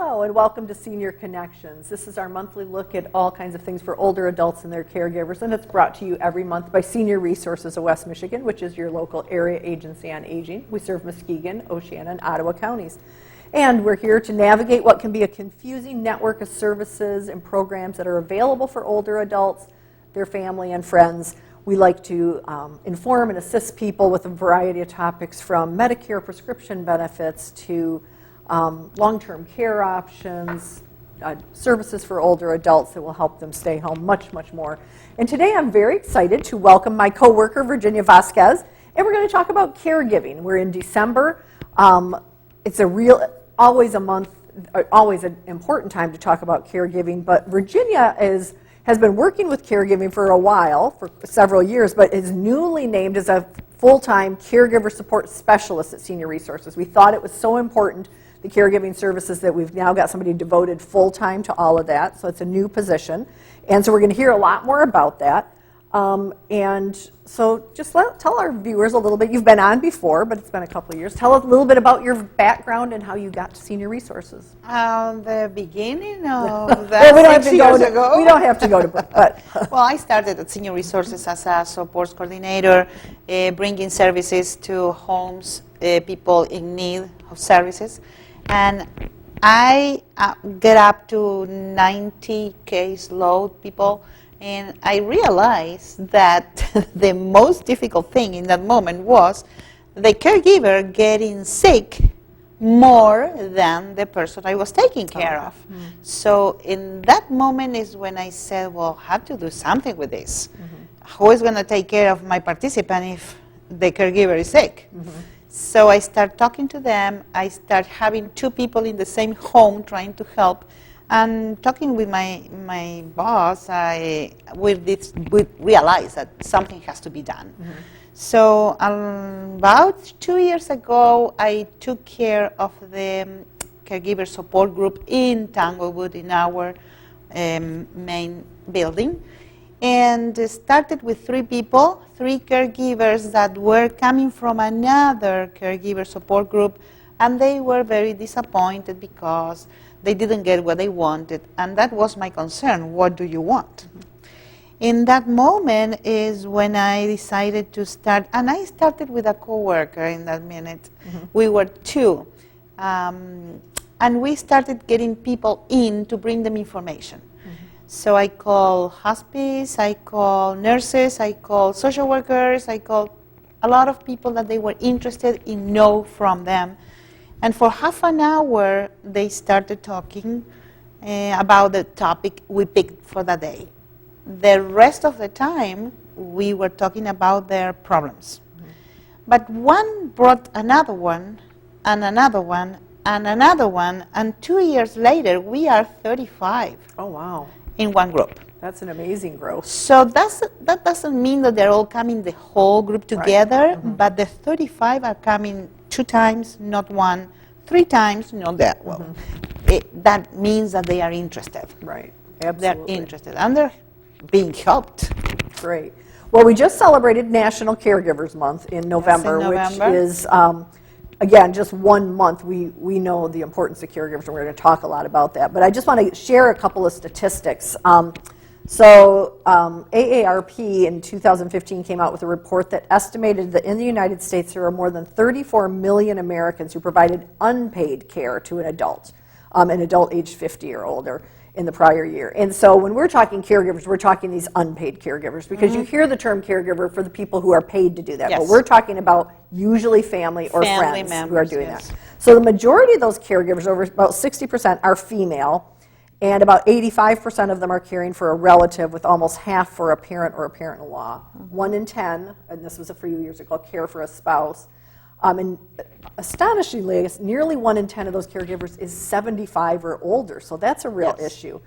Hello and welcome to Senior Connections. This is our monthly look at all kinds of things for older adults and their caregivers, and it's brought to you every month by Senior Resources of West Michigan, which is your local area agency on aging. We serve Muskegon, Oceana, and Ottawa counties. And we're here to navigate what can be a confusing network of services and programs that are available for older adults, their family, and friends. We like to inform and assist people with a variety of topics from Medicare prescription benefits to long-term care options, services for older adults that will help them stay home, much, much more. And today I'm very excited to welcome my coworker, Virginia Vazquez, and we're going to talk about caregiving. We're in December. It's always an important time to talk about caregiving, but Virginia has been working with caregiving for a while, for several years, but is newly named as a full-time caregiver support specialist at Senior Resources. We thought it was so important, the caregiving services, that we've now got somebody devoted full-time to all of that, so it's a new position. And so we're going to hear a lot more about that. And so just tell our viewers a little bit. You've been on before, but it's been a couple of years. Tell us a little bit about your background and how you got to Senior Resources. The beginning of that, well, 6 years ago. We don't have to go to but Well, I started at Senior Resources as a support coordinator, bringing services to homes, people in need of services. And I get up to 90 caseload people. And I realized that the most difficult thing in that moment was the caregiver getting sick more than the person I was taking care of. Mm-hmm. So in that moment is when I said, well, I have to do something with this. Mm-hmm. Who is going to take care of my participant if the caregiver is sick? Mm-hmm. So I start talking to them. I start having two people in the same home trying to help. And talking with my boss, we realized that something has to be done. Mm-hmm. So about 2 years ago, I took care of the caregiver support group in Tanglewood in our main building, and started with 3 people, 3 caregivers that were coming from another caregiver support group, and they were very disappointed because they didn't get what they wanted, and that was my concern. What do you want? Mm-hmm. In that moment is when I decided to start, and I started with a coworker in that minute. Mm-hmm. We were 2, and we started getting people in to bring them information. Mm-hmm. So I call hospice, I call nurses, I call social workers, I call a lot of people that they were interested in know from them. And for half an hour, they started talking about the topic we picked for the day. The rest of the time, we were talking about their problems. Mm-hmm. But one brought another one, and another one, and another one, and 2 years later, we are 35. Oh, wow. In one group. That's an amazing growth. So that doesn't mean that they're all coming, the whole group together, right. Mm-hmm. But the 35 are coming 2 times, not 1, 3 times, not that. Well, mm-hmm. That means that they are interested. Right, absolutely. They're interested, and they're being helped. Great. Well, we just celebrated National Caregivers Month in November, yes, which is, again, just 1 month. We know the importance of caregivers, and we're going to talk a lot about that. But I just want to share a couple of statistics. AARP in 2015 came out with a report that estimated that in the United States there are more than 34 million Americans who provided unpaid care to an adult aged 50 or older in the prior year. And so when we're talking caregivers, we're talking these unpaid caregivers, because mm-hmm. you hear the term caregiver for the people who are paid to do that. Yes. But we're talking about usually family or friends members, who are doing that. So the majority of those caregivers, over about 60%, are female. And about 85% of them are caring for a relative, with almost half for a parent or a parent-in-law. Mm-hmm. 1 in 10, and this was a few years ago, care for a spouse. And astonishingly, nearly 1 in 10 of those caregivers is 75 or older, so that's a real issue.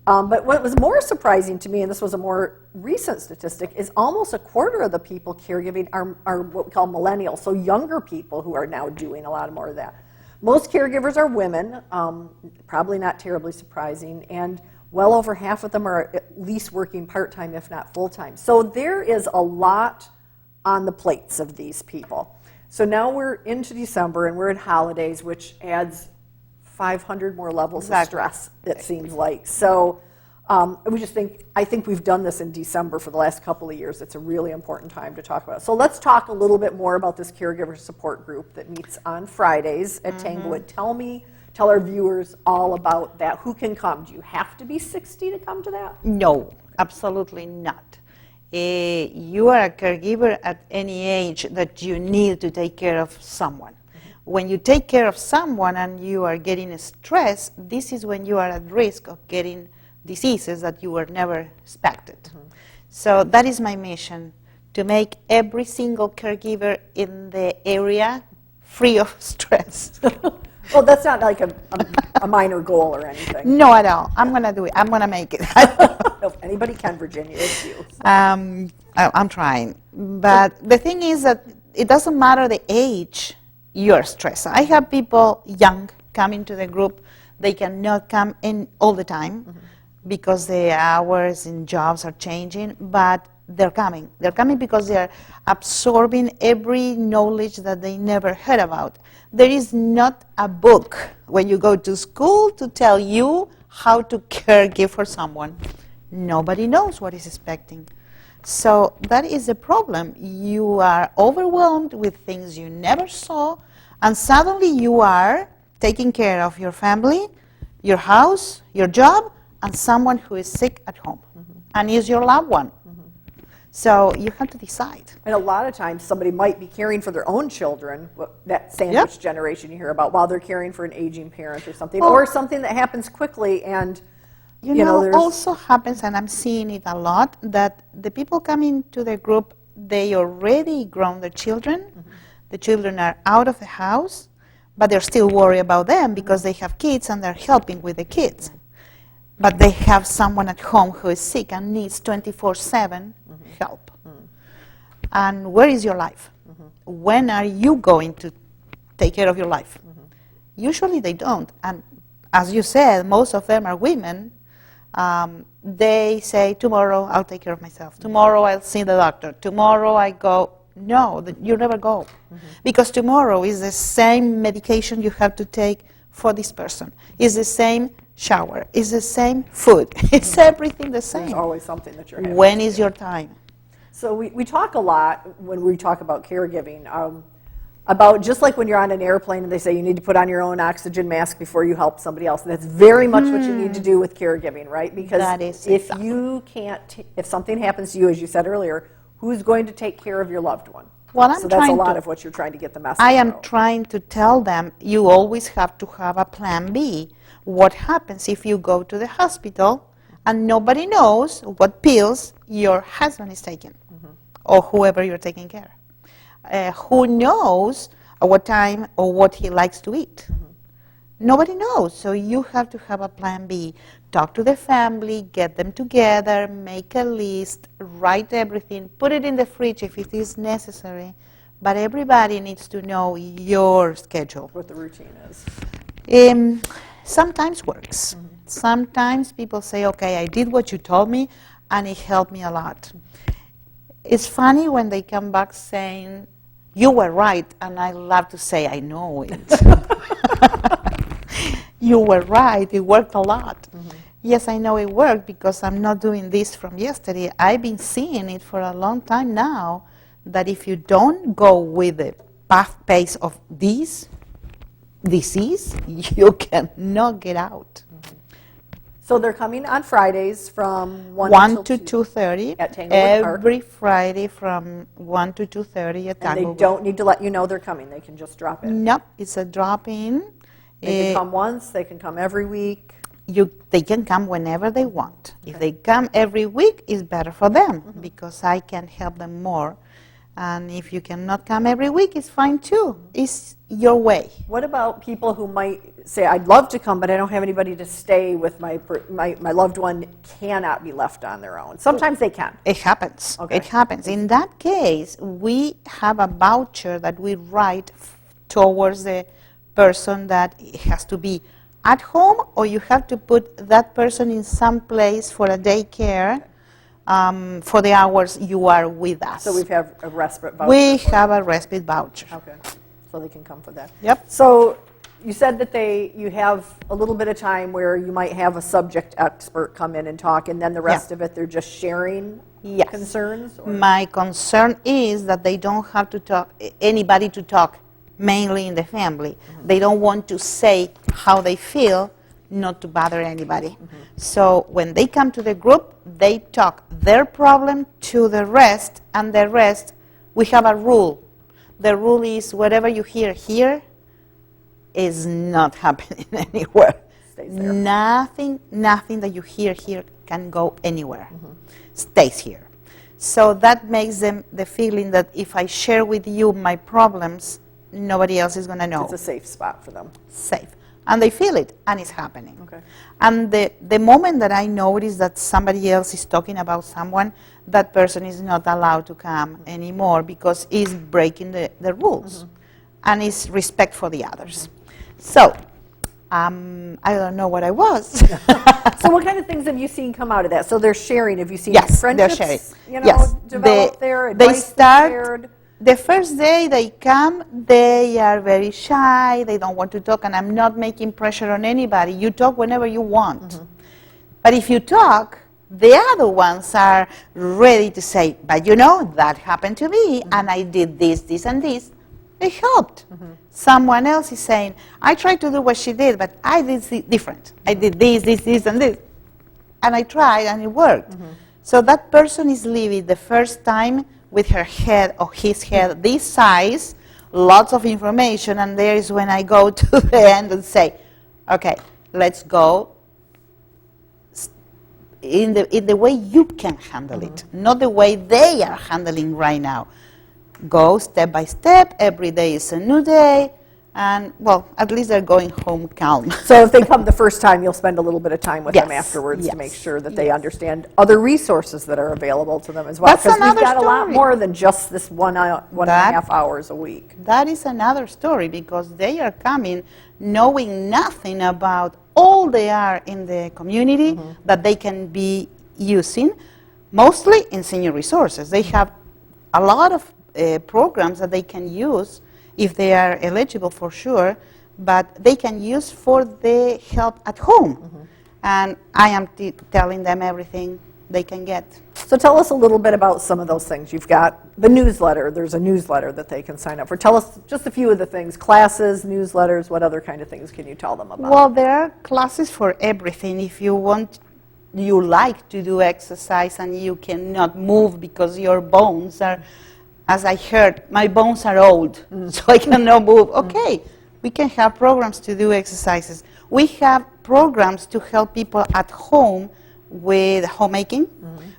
But what was more surprising to me, and this was a more recent statistic, is almost a quarter of the people caregiving are what we call millennials, so younger people who are now doing a lot more of that. Most caregivers are women, probably not terribly surprising, and well over half of them are at least working part-time, if not full-time. So there is a lot on the plates of these people. So now we're into December, and we're at holidays, which adds 500 more levels Exactly. of stress, it seems like. So I think we've done this in December for the last couple of years. It's a really important time to talk about it. So let's talk a little bit more about this caregiver support group that meets on Fridays at Tanglewood. Tell our viewers all about that. Who can come? Do you have to be 60 to come to that? No, absolutely not. You are a caregiver at any age that you need to take care of someone. When you take care of someone and you are getting stressed, this is when you are at risk of getting diseases that you were never expected. So that is my mission, to make every single caregiver in the area free of stress. Well, that's not like a minor goal or anything. No at all. I'm going to do it. I'm going to make it. If anybody can, Virginia, it's you. I'm trying. But the thing is that it doesn't matter the age you're stressed. I have people young coming to the group. They cannot come in all the time because the hours and jobs are changing, but they're coming. They're coming because they're absorbing every knowledge that they never heard about. There is not a book when you go to school to tell you how to caregive for someone. Nobody knows what is expecting. So that is the problem. You are overwhelmed with things you never saw, and suddenly you are taking care of your family, your house, your job, and someone who is sick at home and is your loved one. So you have to decide. And a lot of times somebody might be caring for their own children, that sandwich generation you hear about, while they're caring for an aging parent or something, or something that happens quickly. And you know also happens, and I'm seeing it a lot, that the people coming to the group, they already grown their children. The children are out of the house, but they're still worried about them because they have kids and they're helping with the kids. But they have someone at home who is sick and needs 24/7 help. And where is your life? When are you going to take care of your life? Usually they don't. And as you said, most of them are women. They say, tomorrow I'll take care of myself. Tomorrow I'll see the doctor. Tomorrow I go. No, you never go. Because tomorrow is the same medication you have to take for this person. It's the same shower. It's the same food. It's everything the same. There's always something that you're having. When is your time? So we talk a lot when we talk about caregiving, about just like when you're on an airplane and they say you need to put on your own oxygen mask before you help somebody else. That's very much what you need to do with caregiving, right? Because That is if you can't, if something happens to you, as you said earlier, who's going to take care of your loved one? Well, I'm so that's a trying lot to- of what you're trying to get the message I am out. trying to tell them you always have to have a plan B. What happens if you go to the hospital and nobody knows what pills your husband is taking or whoever you're taking care? Who knows at what time or what he likes to eat? Nobody knows. So you have to have a plan B. Talk to the family, get them together, make a list, write everything, put it in the fridge if it is necessary. But everybody needs to know your schedule. What the routine is. Sometimes works. Sometimes people say, okay, I did what you told me, and it helped me a lot. It's funny when they come back saying, you were right, and I love to say, I know it. You were right, it worked a lot. Yes, I know it worked because I'm not doing this from yesterday. I've been seeing it for a long time now, that if you don't go with the pace of this disease, you cannot get out. So they're coming on Fridays from 1 till to 2:30. At Tanglewood Park. Every Friday from 1 to 2:30 at And they Tanglewood. don't need to let you know they're coming. They can just drop in. Nope, it's a drop-in. They can come once. They can come every week. They can come whenever they want. If they come every week, it's better for them because I can help them more. And if you cannot come every week, it's fine too. It's your way. What about people who might say, I'd love to come, but I don't have anybody to stay with my loved one cannot be left on their own? Sometimes they can. It happens. Okay. It happens. In that case, we have a voucher that we write towards the person that has to be at home, or you have to put that person in some place for a daycare for the hours you are with us. So we have a respite voucher. We have a respite voucher. Okay, so they can come for that. Yep. So you said that you have a little bit of time where you might have a subject expert come in and talk, and then the rest of it they're just sharing Yes. concerns? Or? My concern is that they don't have to talk, anybody to talk, mainly in the family. They don't want to say how they feel, not to bother anybody. So when they come to the group, they talk their problem to the rest, and the rest, we have a rule. The rule is whatever you hear here is not happening anywhere. Stays there. Nothing that you hear here can go anywhere. Stays here. So that makes them the feeling that if I share with you my problems, nobody else is going to know. It's a safe spot for them. Safe. And they feel it, and it's happening. Okay. And the moment that I notice that somebody else is talking about someone, that person is not allowed to come anymore because he's breaking the rules. And it's respect for the others. So, I don't know what I was. So what kind of things have you seen come out of that? So they're sharing. Have you seen Yes, friendships they're sharing. You know, Yes. develop there? They Advice start, shared? the first day they come, they are very shy, they don't want to talk, and I'm not making pressure on anybody. You talk whenever you want. But if you talk, the other ones are ready to say, but you know, that happened to me, and I did this, this, and this. It helped. Someone else is saying, I tried to do what she did, but I did it different. I did this, and this. And I tried, and it worked. So that person is leaving the first time with her head or his head this size, lots of information, and there is when I go to the end and say, okay, let's go in the way you can handle it, not the way they are handling right now. Go step by step, every day is a new day, and, well, at least they're going home calm. So if they come the first time, you'll spend a little bit of time with them Yes, afterwards to yes, make sure that they understand other resources that are available to them as well. That's Because we've another got a lot story. more than just this one and a half hours a week. That is another story because they are coming knowing nothing about all they are in the community that they can be using, mostly in senior resources. They have a lot of programs that they can use if they are eligible for sure, but they can use for the help at home. And I am telling them everything they can get. So tell us a little bit about some of those things. You've got the newsletter. There's a newsletter that they can sign up for. Tell us just a few of the things, classes, newsletters, what other kind of things can you tell them about? Well, there are classes for everything. If you want, you like to do exercise and you cannot move because your bones are, as I heard, my bones are old, so I cannot move. Okay, we can have programs to do exercises. We have programs to help people at home with homemaking.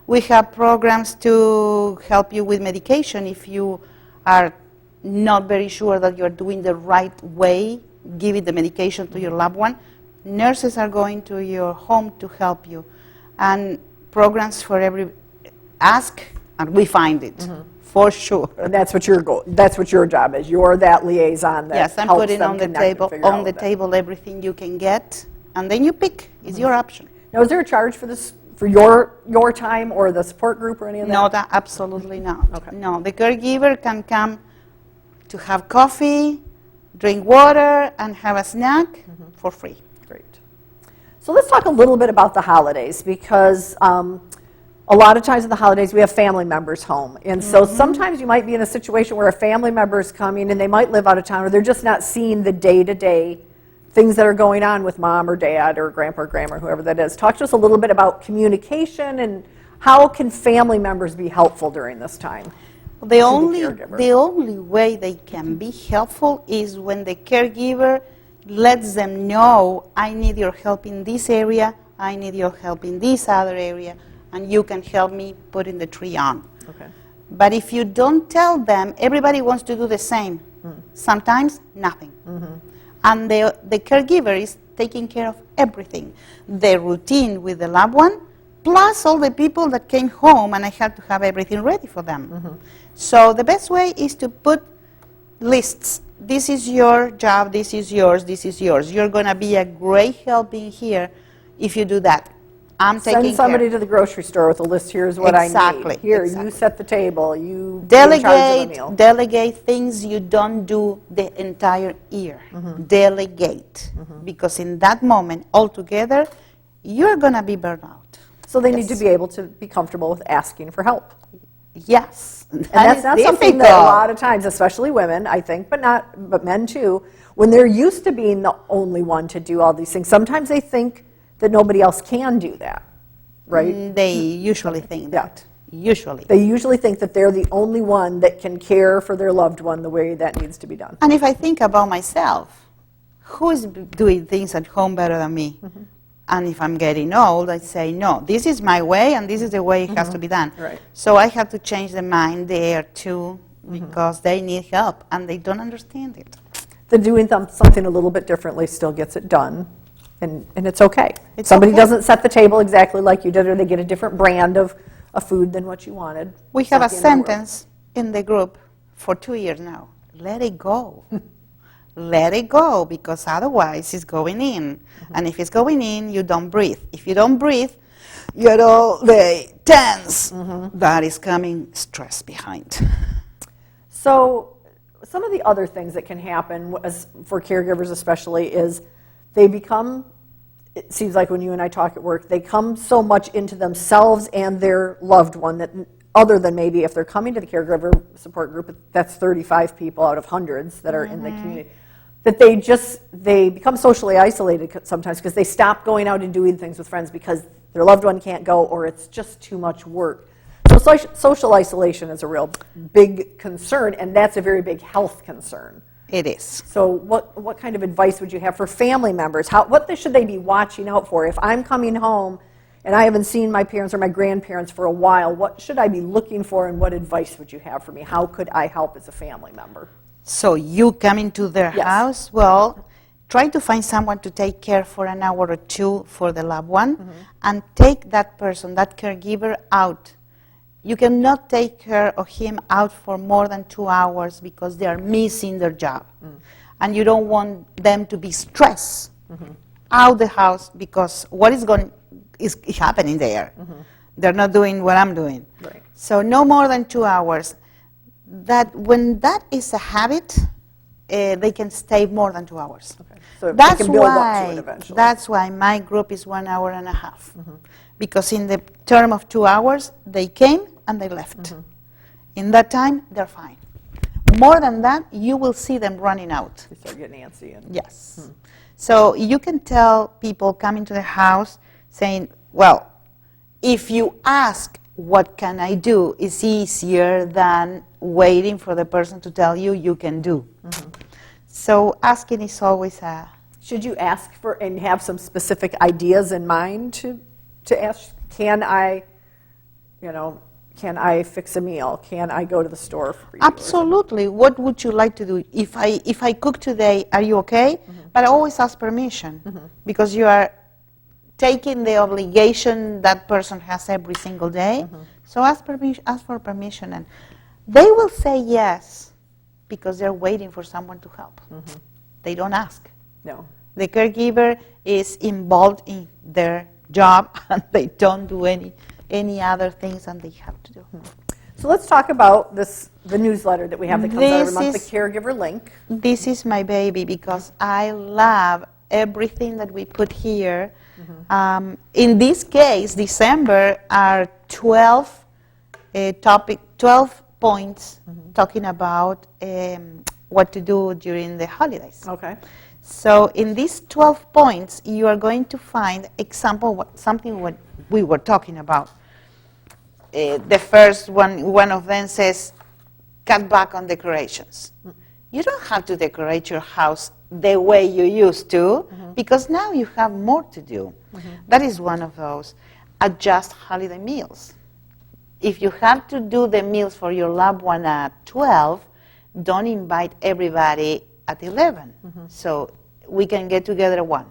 We have programs to help you with medication if you are not very sure that you're doing the right way, giving the medication to your loved one. Nurses are going to your home to help you. And programs for every, ask and we find it, for sure. And that's what your goal. That's what your job is. You're that liaison that Yes, I'm helps putting them on the connect and table, figure out on the that. table everything you can get, and then you pick. It's your option. Now, is there a charge for this, for your time or the support group or any of that? No, that absolutely not. Okay. No, the caregiver can come to have coffee, drink water, and have a snack for free. Great. So let's talk a little bit about the holidays, because a lot of times at the holidays we have family members home. And so sometimes you might be in a situation where a family member is coming and they might live out of town, or they're just not seeing the day-to-day things that are going on with mom or dad or grandpa or grandma or whoever that is. Talk to us a little bit about communication and how can family members be helpful during this time? The caregiver. only way they can be helpful is when the caregiver lets them know, I need your help in this area, I need your help in this other area, and you can help me putting the tree on. Okay. But if you don't tell them, everybody wants to do the same. Sometimes, nothing. And the caregiver is taking care of everything. The routine with the loved one, plus all the people that came home, and I had to have everything ready for them. So the best way is to put lists. This is your job, this is yours, this is yours. You're going to be a great help in here if you do that. I'm taking Send somebody care. to the grocery store with a list, here's what I Exactly, need. Here, you exactly. set the table, you be in charge of the Delegate, meal. delegate things you don't do the entire year. Delegate, because in that moment, altogether, you're gonna be burned out. So they need to Yes. be able to be comfortable with asking for help. Yes, And that's not something that a lot of times, especially women, I think, but men too, when they're used to being the only one to do all these things, sometimes they think that nobody else can do that, right? They usually think Yeah. that. Usually. They usually think that they're the only one that can care for their loved one the way that needs to be done. And if I think about myself, who is doing things at home better than me? And if I'm getting old, I say, no, this is my way and this is the way it has to be done. Right. So I have to change the mind there too, because they need help and they don't understand it. The doing something a little bit differently still gets it done, and it's okay. It's Somebody okay. doesn't set the table exactly like you did, or they get a different brand of a food than what you wanted. We It's have not a the end of the world. sentence in the group for 2 years now. Let it go. Let it go, because otherwise it's going in. And if it's going in, you don't breathe. If you don't breathe, you're all day tense. That is coming stress behind. So some of the other things that can happen for caregivers especially is they become, it seems like when you and I talk at work, they come so much into themselves and their loved one that other than maybe if they're coming to the caregiver support group, that's 35 people out of hundreds that are in the community, that they become socially isolated sometimes because they stop going out and doing things with friends because their loved one can't go or it's just too much work. So social isolation is a real big concern, and that's a very big health concern. It is. So what kind of advice would you have for family members? What should they be watching out for? If I'm coming home and I haven't seen my parents or my grandparents for a while, what should I be looking for, and what advice would you have for me? How could I help as a family member? So you come into their Yes. house, well, try to find someone to take care for an hour or two for the loved one, and take that person, that caregiver, out. You cannot take care of him out for more than 2 hours because they are missing their job. And you don't want them to be stressed out the house because what is happening there. They're not doing what I'm doing. Right. So no more than 2 hours. When that is a habit, they can stay more than 2 hours. Okay. So they can build up to it eventually. That's why my group is 1 hour and a half. Because in the term of 2 hours, they came and they left. In that time, they're fine. More than that, you will see them running out. They start getting antsy. Yes. So you can tell people coming to the house saying, well, if you ask, what can I do, it's easier than waiting for the person to tell you you can do. So asking is always a... Should you ask for and have some specific ideas in mind to ask, can I fix a meal? Can I go to the store for you? Absolutely. What would you like to do? If I cook today, are you okay? But always ask permission, because you are taking the obligation that person has every single day. So ask for permission, and they will say yes because they're waiting for someone to help. They don't ask. No. The caregiver is involved in their job, and they don't do any other things than they have to do. So let's talk about the newsletter that we have that comes out every month, the This Caregiver link. This is my baby because I love everything that we put here. In this case, December are 12 points talking about what to do during the holidays. Okay. So in these 12 points, you are going to find something what we were talking about. The first one of them says, cut back on decorations. You don't have to decorate your house the way you used to, because now you have more to do. That is one of those. Adjust holiday meals. If you have to do the meals for your loved one at 12, don't invite everybody at 11. So we can get together at 1.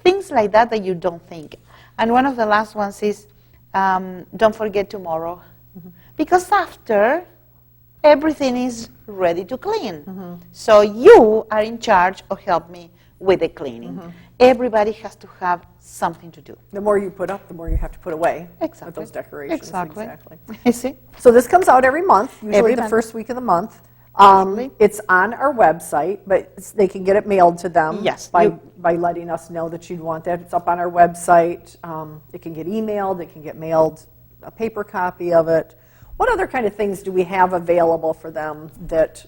Things like that you don't think. And one of the last ones is, don't forget tomorrow. Because after, everything is ready to clean. So you are in charge of help me with the cleaning. Everybody has to have something to do. The more you put up, the more you have to put away with Exactly. those decorations. Exactly. Exactly. See? So this comes out every month, usually Every the month. first week of the month. Absolutely. It's on our website, but they can get it mailed to them Yes, by letting us know that you'd want that. It's up on our website. It can get emailed. It can get mailed, a paper copy of it. What other kind of things do we have available for them that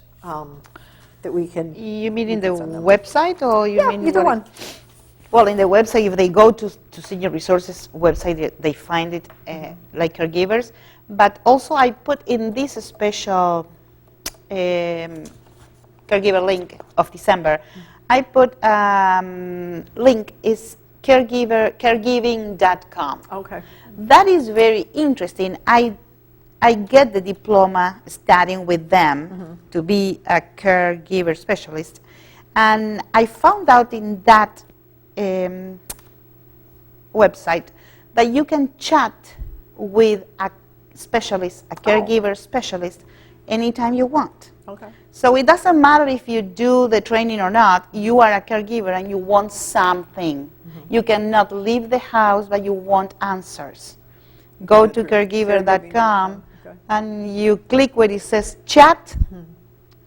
we can? You mean in the can send them? website, or you Yeah, mean either what- one. Well, in the website, if they go to Senior Resources website, they find it like Caregivers. But also, I put in this special Caregiver link of December, I put link is caregiving.com. Okay. That is very interesting. I get the diploma studying with them to be a caregiver specialist. And I found out in that website that you can chat with a specialist, a caregiver specialist, anytime you want. Okay. So it doesn't matter if you do the training or not, you are a caregiver and you want something. You cannot leave the house, but you want answers. Go to caregiver.com Okay. and you click where it says chat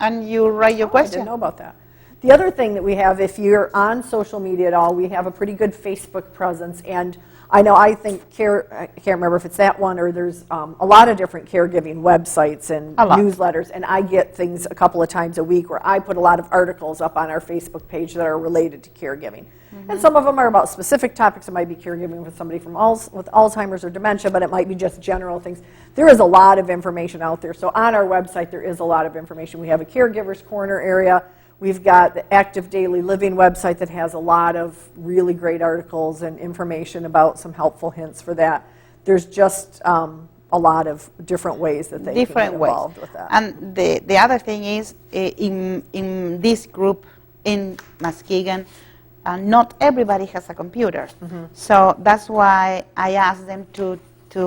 and you write your I question. didn't know about that. The other thing that we have, if you're on social media at all, we have a pretty good Facebook presence. And I know, I think, I can't remember if it's that one or there's a lot of different caregiving websites and A lot. newsletters. And I get things a couple of times a week where I put a lot of articles up on our Facebook page that are related to caregiving. And some of them are about specific topics. It might be caregiving with somebody with Alzheimer's or dementia, but it might be just general things. There is a lot of information out there. So on our website, there is a lot of information. We have a Caregivers Corner area. We've got the Active Daily Living website that has a lot of really great articles and information about some helpful hints for that. There's just a lot of different ways that they can get involved with that. And the other thing is, in this group in Muskegon, not everybody has a computer. So that's why I asked them to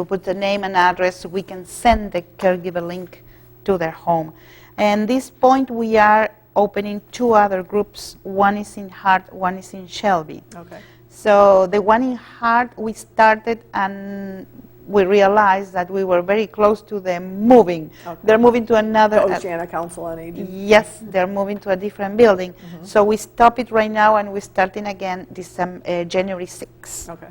put the name and address so we can send the caregiver link to their home. And this point, we are opening 2 other groups. One is in Hart, one is in Shelby. Okay. So the one in Hart, we started and we realized that we were very close to them moving. Okay. They're moving to another. Oceana Council on Aging. Yes, they're moving to a different building. So we stop it right now and we're starting again January 6th. Okay.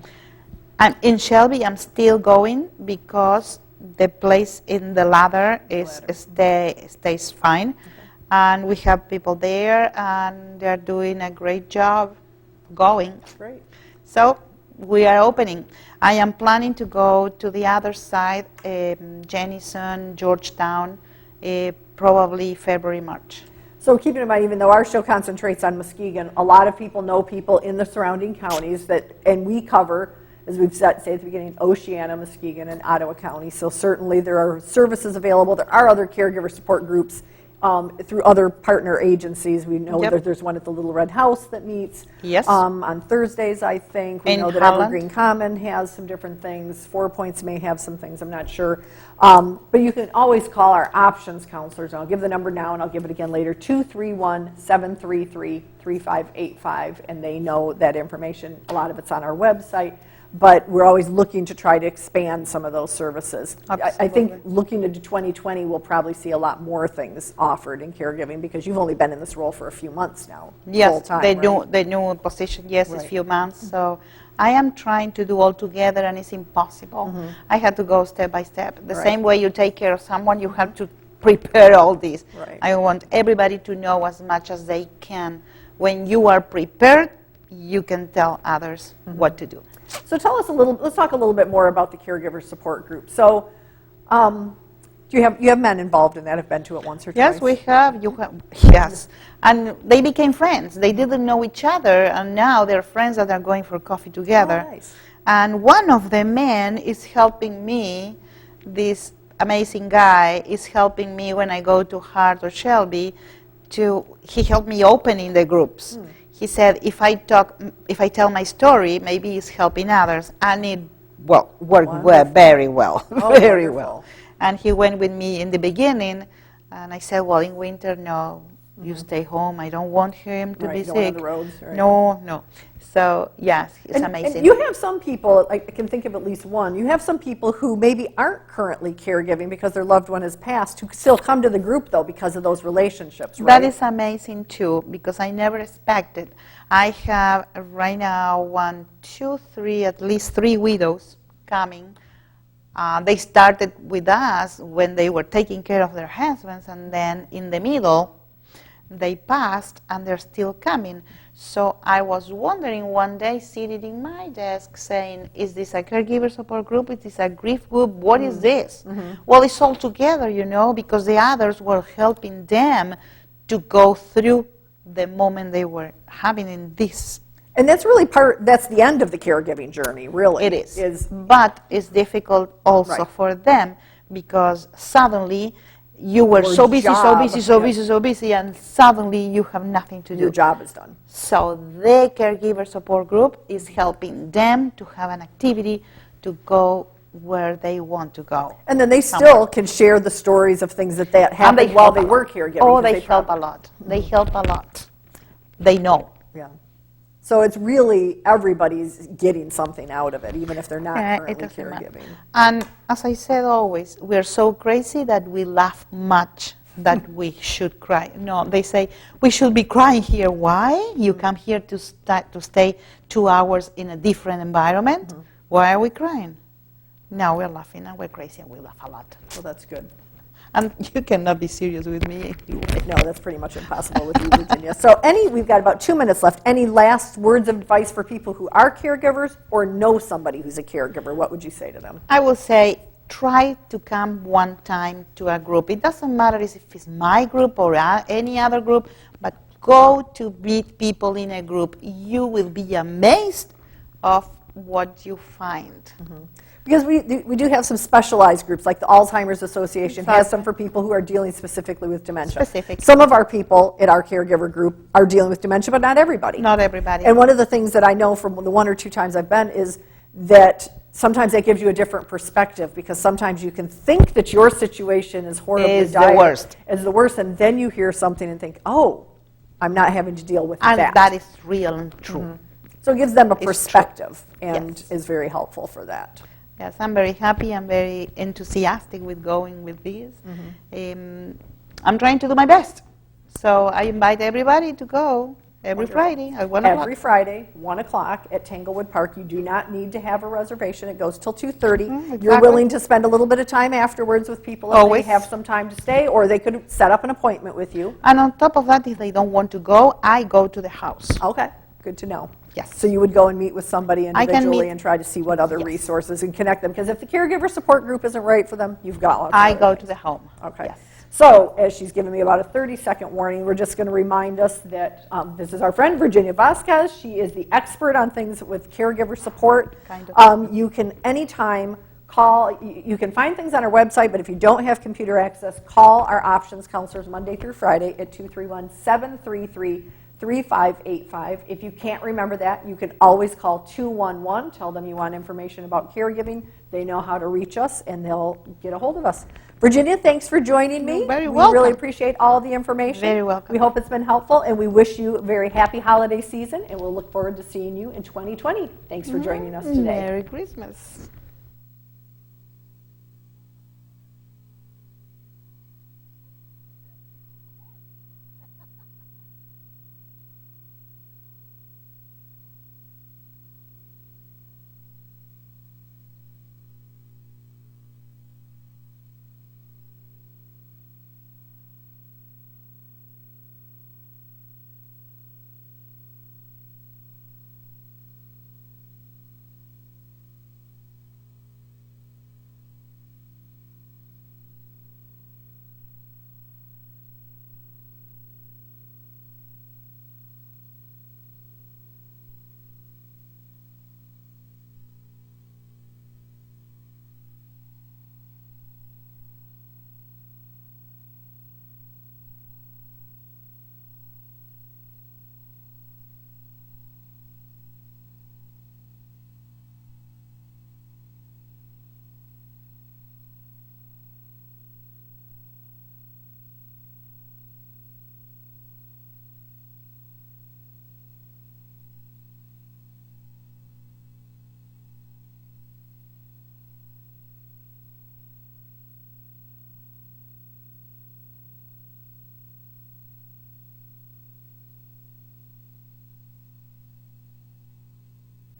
I'm in Shelby, I'm still going because the place in the ladder stays fine. And we have people there, and they're doing a great job going. Great. So we are opening. I am planning to go to the other side, Jennison, Georgetown, probably February, March. So keeping in mind, even though our show concentrates on Muskegon, a lot of people know people in the surrounding counties and we cover, as we've said at the beginning, Oceana, Muskegon, and Ottawa County. So certainly there are services available. There are other caregiver support groups through other partner agencies. We know that there's one at the Little Red House that meets on Thursdays, I think. We know that Evergreen Common has some different things. 4 Points may have some things, I'm not sure. But you can always call our options counselors. And I'll give the number now, and I'll give it again later, 231-733-3585. And they know that information. A lot of it's on our website. But we're always looking to try to expand some of those services. I think looking into 2020, we'll probably see a lot more things offered in caregiving because you've only been in this role for a few months now. Yes, full time, the new position, yes, is a few months. So I am trying to do all together, and it's impossible. I had to go step by step. The same way you take care of someone, you have to prepare all this. I want everybody to know as much as they can. When you are prepared, you can tell others what to do. So tell us let's talk a little bit more about the caregiver support group. So you have men involved in that, have been to it once or twice? Yes, we have. Yes. And they became friends. They didn't know each other, and now they're friends that are going for coffee together. Oh, nice. And one of the men is helping me, this amazing guy is helping me when I go to Hart or Shelby. He helped me opening the groups. He said, if I tell my story, maybe it's helping others. And it worked very well, very well. And he went with me in the beginning, and I said, well, in winter, no, You stay home. I don't want him to Right, be going on sick. the roads, right. No. So, yes, it's amazing. And you have some people, I can think of at least one, you have some people who maybe aren't currently caregiving because their loved one has passed, who still come to the group, though, because of those relationships, right? That is amazing, too, because I never expected. I have right now 1, 2, 3, at least 3 widows coming. They started with us when they were taking care of their husbands, and then in the middle, they passed, and they're still coming. So I was wondering one day, sitting in my desk, saying, is this a caregiver support group? Is this a grief group? What is this? Well, it's all together, because the others were helping them to go through the moment they were having in this. And that's really that's the end of the caregiving journey, really. It is. But it's difficult also for them, because suddenly you were so busy, and suddenly you have nothing to do. Your job is done. So the caregiver support group is helping them to have an activity to go where they want to go. And then they still can share the stories of things that happened while they were caregiving. Oh, they help a lot. They help a lot. They know. Yeah. So it's really everybody's getting something out of it, even if they're not currently caregiving. And as I said always, we're so crazy that we laugh much that we should cry. No, they say, we should be crying here. Why? You come here to stay 2 hours in a different environment. Why are we crying? No, we're laughing and we're crazy and we laugh a lot. Well, that's good. And you cannot be serious with me anyway. No, that's pretty much impossible with you, Virginia. So we've got about 2 minutes left. Any last words of advice for people who are caregivers or know somebody who's a caregiver? What would you say to them? I will say, try to come one time to a group. It doesn't matter if it's my group or any other group, but go to meet people in a group. You will be amazed of what you find. Because we do have some specialized groups, like the Alzheimer's Association has some for people who are dealing specifically with dementia. Some of our people at our caregiver group are dealing with dementia, but not everybody. Not everybody. And one of the things that I know from the 1 or 2 times I've been is that sometimes that gives you a different perspective, because sometimes you can think that your situation is horribly dire, is the worst, and then you hear something and think, oh, I'm not having to deal with that. And that is real and true. So it gives them a perspective and is very helpful for that. Yes, I'm very happy. I'm very enthusiastic with going with this. I'm trying to do my best. So I invite everybody to go every Friday at 1 o'clock. Every Friday, 1 o'clock at Tanglewood Park. You do not need to have a reservation. It goes till 2:30. Exactly. You're willing to spend a little bit of time afterwards with people if Always. they have some time to stay, or they could set up an appointment with you. And on top of that, if they don't want to go, I go to the house. Okay, good to know. Yes. So you would go and meet with somebody individually meet- and try to see what other resources and connect them. Because if the caregiver support group isn't right for them, you've got lots of I other go things. to the home. Okay. Yes. So, as she's given me about a 30-second warning, we're just going to remind us that this is our friend, Virginia Vazquez. She is the expert on things with caregiver support. Kind of. You can anytime call. You can find things on our website, but if you don't have computer access, call our options counselors Monday through Friday at 231-733-3585. If you can't remember that, you can always call 211. Tell them you want information about caregiving. They know how to reach us, and they'll get a hold of us. Virginia, thanks for joining me. You're very We welcome. really appreciate all the information. Very welcome. We hope it's been helpful, and we wish you a very happy holiday season, and we'll look forward to seeing you in 2020. Thanks for joining us today. Merry Christmas.